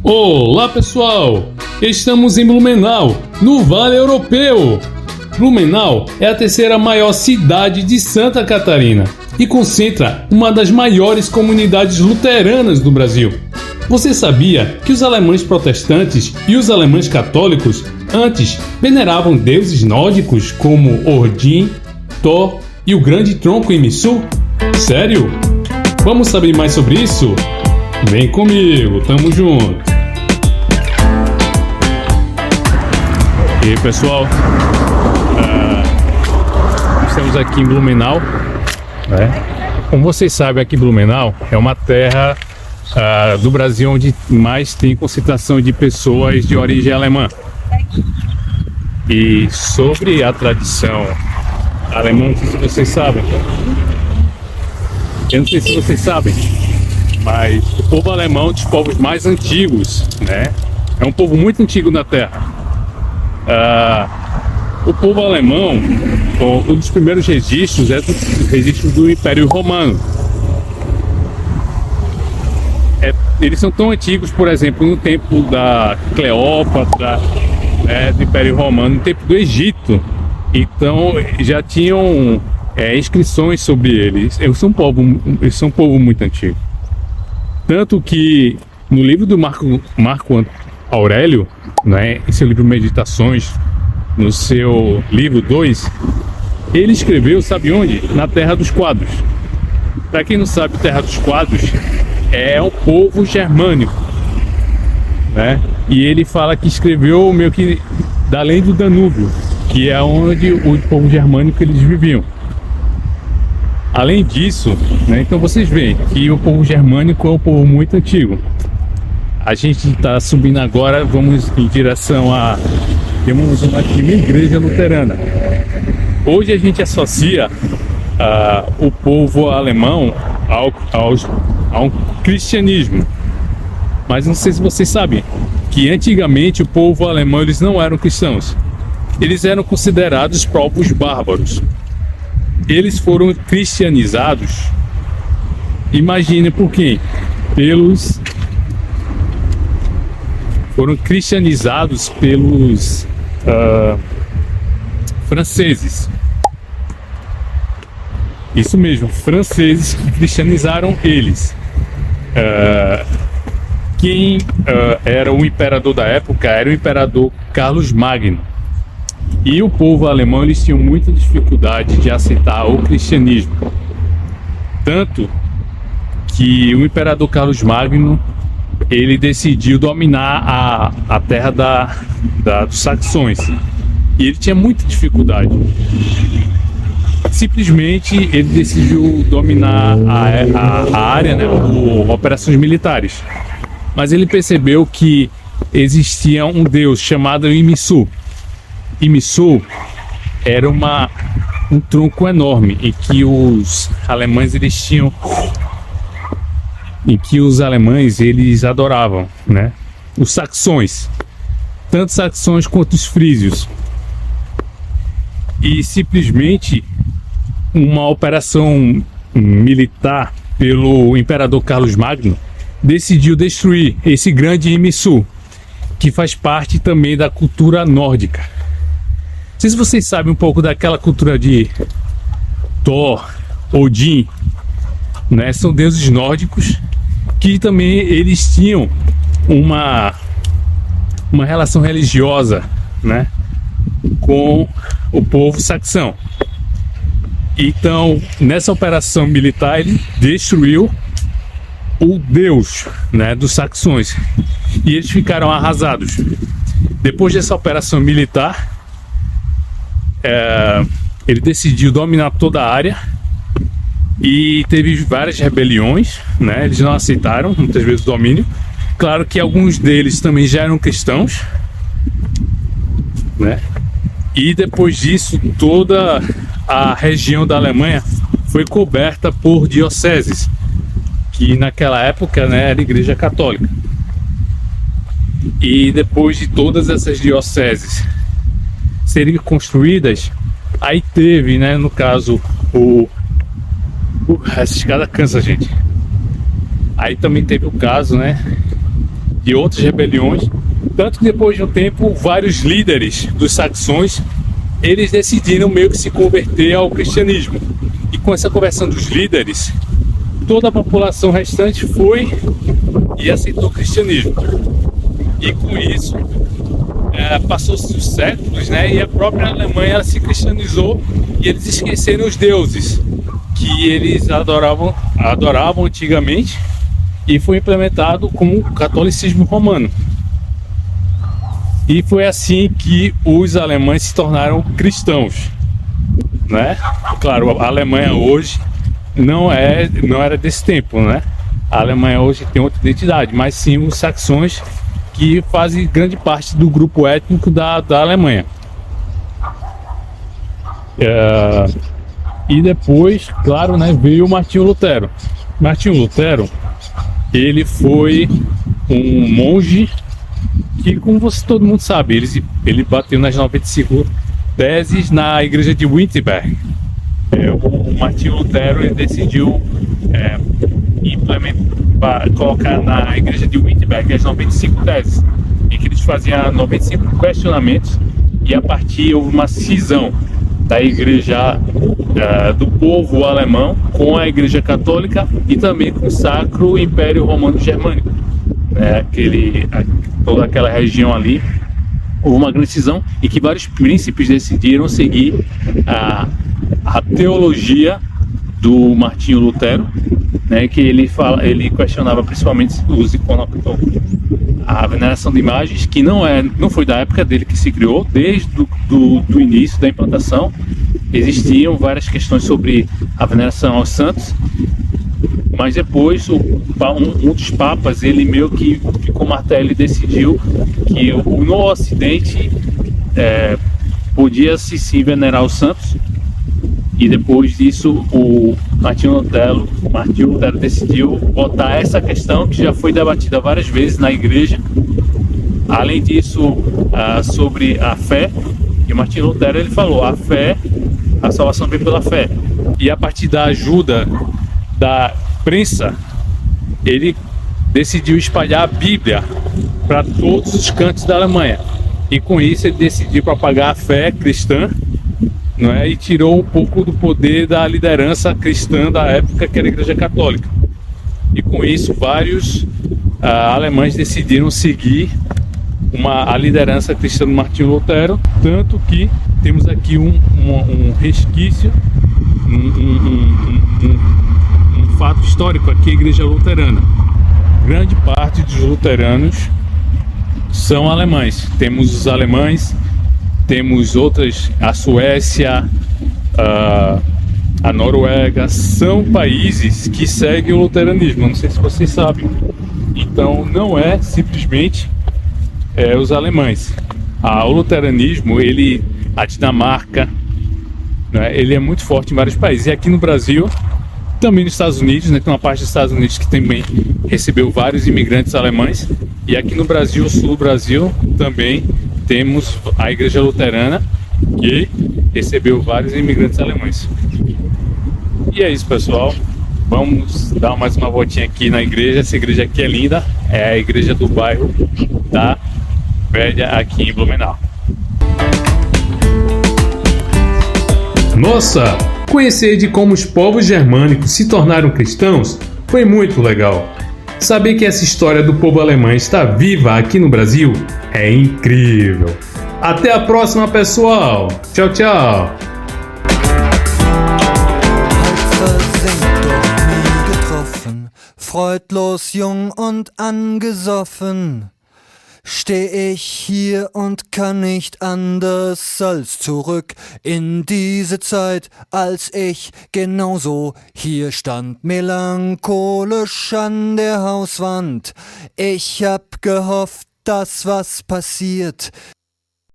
Olá pessoal, estamos em Blumenau, no Vale Europeu. Blumenau é a terceira maior cidade de Santa Catarina e concentra uma das maiores comunidades luteranas do Brasil. Você sabia que os alemães protestantes e os alemães católicos antes veneravam deuses nórdicos como Odin, Thor e o grande tronco Emisu? Sério? Vamos saber mais sobre isso? Vem comigo, tamo junto! E aí pessoal, estamos aqui em Blumenau, né? Como vocês sabem, aqui em Blumenau é uma terra do Brasil onde mais tem concentração de pessoas de origem alemã. E sobre a tradição alemã, não sei se vocês sabem, mas o povo alemão é um dos povos mais antigos, né? É um povo muito antigo na Terra. O povo alemão, um dos primeiros registros é dos registros do Império Romano. Eles são tão antigos, por exemplo, no tempo da Cleópatra, né, do Império Romano, no tempo do Egito. Então já tinham inscrições sobre eles. Eles são um povo muito antigo. Tanto que no livro do Marco Aurélio, né, em seu livro Meditações, no seu livro 2, ele escreveu, sabe onde? Na Terra dos Quadros. Para quem não sabe, Terra dos Quadros é um povo germânico, né? E ele fala que escreveu meio que da além do Danúbio, que é onde o povo germânico eles viviam. Além disso, né, então vocês veem que o povo germânico é um povo muito antigo. A gente está subindo agora, vamos em direção a... Temos aqui uma igreja luterana. Hoje a gente associa o povo alemão ao cristianismo. Mas não sei se vocês sabem que antigamente o povo alemão eles não eram cristãos. Eles eram considerados povos bárbaros. Eles foram cristianizados. Imagine por quem? Foram cristianizados pelos franceses. Isso mesmo, franceses que cristianizaram eles. Quem era o imperador da época era o imperador Carlos Magno. E o povo alemão eles tinham muita dificuldade de aceitar o cristianismo. Tanto que o imperador Carlos Magno ele decidiu dominar a terra dos saxões. E ele tinha muita dificuldade. Simplesmente ele decidiu dominar a área, né, por operações militares. Mas ele percebeu que existia um deus chamado Emisu. Emisu era um tronco enorme em que os alemães eles adoravam, né? Os saxões, tanto saxões quanto os frísios. E simplesmente uma operação militar pelo imperador Carlos Magno decidiu destruir esse grande Emisu, que faz parte também da cultura nórdica. Não sei se vocês sabem um pouco daquela cultura de Thor, Odin, né? São deuses nórdicos que também eles tinham uma relação religiosa, né, com o povo saxão. Então, nessa operação militar, ele destruiu o deus, né, dos saxões e eles ficaram arrasados. Depois dessa operação militar, ele decidiu dominar toda a área e teve várias rebeliões, né? Eles não aceitaram muitas vezes o domínio. Claro que alguns deles também já eram cristãos, né? E depois disso, toda a região da Alemanha foi coberta por dioceses, que naquela época, né, era a Igreja Católica. E depois de todas essas dioceses serem construídas, aí teve, né, no caso, essa escada cansa, gente. Aí também teve o caso, né, de outras rebeliões, tanto que depois de um tempo vários líderes dos saxões eles decidiram meio que se converter ao cristianismo, e com essa conversão dos líderes toda a população restante foi e aceitou o cristianismo, e com isso passou-se os séculos, né, e a própria Alemanha ela se cristianizou e eles esqueceram os deuses que eles adoravam antigamente, e foi implementado como o catolicismo romano. E foi assim que os alemães se tornaram cristãos, né? Claro, a Alemanha hoje não era desse tempo, né? A Alemanha hoje tem outra identidade, mas sim os saxões, que fazem grande parte do grupo étnico da Alemanha. E depois, claro, né, veio Martinho Lutero. Martinho Lutero, ele foi um monge que, como todo mundo sabe, ele bateu nas 95 teses na igreja de Wittenberg. O Martinho Lutero ele decidiu colocar na igreja de Wittenberg as 95 teses, em que eles faziam 95 questionamentos, e a partir houve uma cisão da igreja do povo alemão com a igreja católica e também com o Sacro Império Romano Germânico, toda aquela região ali. Houve uma grande cisão em que vários príncipes decidiram seguir a teologia do Martinho Lutero, né, que ele questionava principalmente os a veneração de imagens, que não foi da época dele que se criou. Desde do início da implantação existiam várias questões sobre a veneração aos santos, mas depois um dos papas, ele meio que ficou martelo e decidiu que no Ocidente podia-se sim venerar os santos. E depois disso o Martinho Lutero decidiu botar essa questão, que já foi debatida várias vezes na igreja. Além disso, sobre a fé, e o Martinho Lutero ele falou: a salvação vem pela fé. E a partir da ajuda da prensa, ele decidiu espalhar a Bíblia para todos os cantos da Alemanha, e com isso ele decidiu propagar a fé cristã, não é? E tirou um pouco do poder da liderança cristã da época, que era a Igreja Católica. E com isso vários alemães decidiram seguir a liderança cristã do Martinho Lutero, tanto que temos aqui um resquício, um fato histórico aqui: a Igreja Luterana. Grande parte dos luteranos são alemães. Temos os alemães, temos outras, a Suécia, a Noruega, são países que seguem o luteranismo. Não sei se vocês sabem. Então não é simplesmente os alemães. O luteranismo, a Dinamarca, né, ele é muito forte em vários países. E aqui no Brasil, também nos Estados Unidos, né, tem uma parte dos Estados Unidos que também recebeu vários imigrantes alemães. E aqui no Brasil, sul do Brasil, também temos a Igreja Luterana, que recebeu vários imigrantes alemães. E é isso, pessoal. Vamos dar mais uma voltinha aqui na igreja. Essa igreja aqui é linda. É a igreja do bairro da Velha, aqui em Blumenau. Nossa! Conhecer de como os povos germânicos se tornaram cristãos foi muito legal. Saber que essa história do povo alemão está viva aqui no Brasil é incrível. Até a próxima, pessoal. Tchau, tchau. Freudlos, jung und angesoffen, steh ich hier und kann nicht anders als zurück in diese Zeit, als ich genauso hier stand, melancholisch an der Hauswand. Ich hab gehofft, dass was passiert,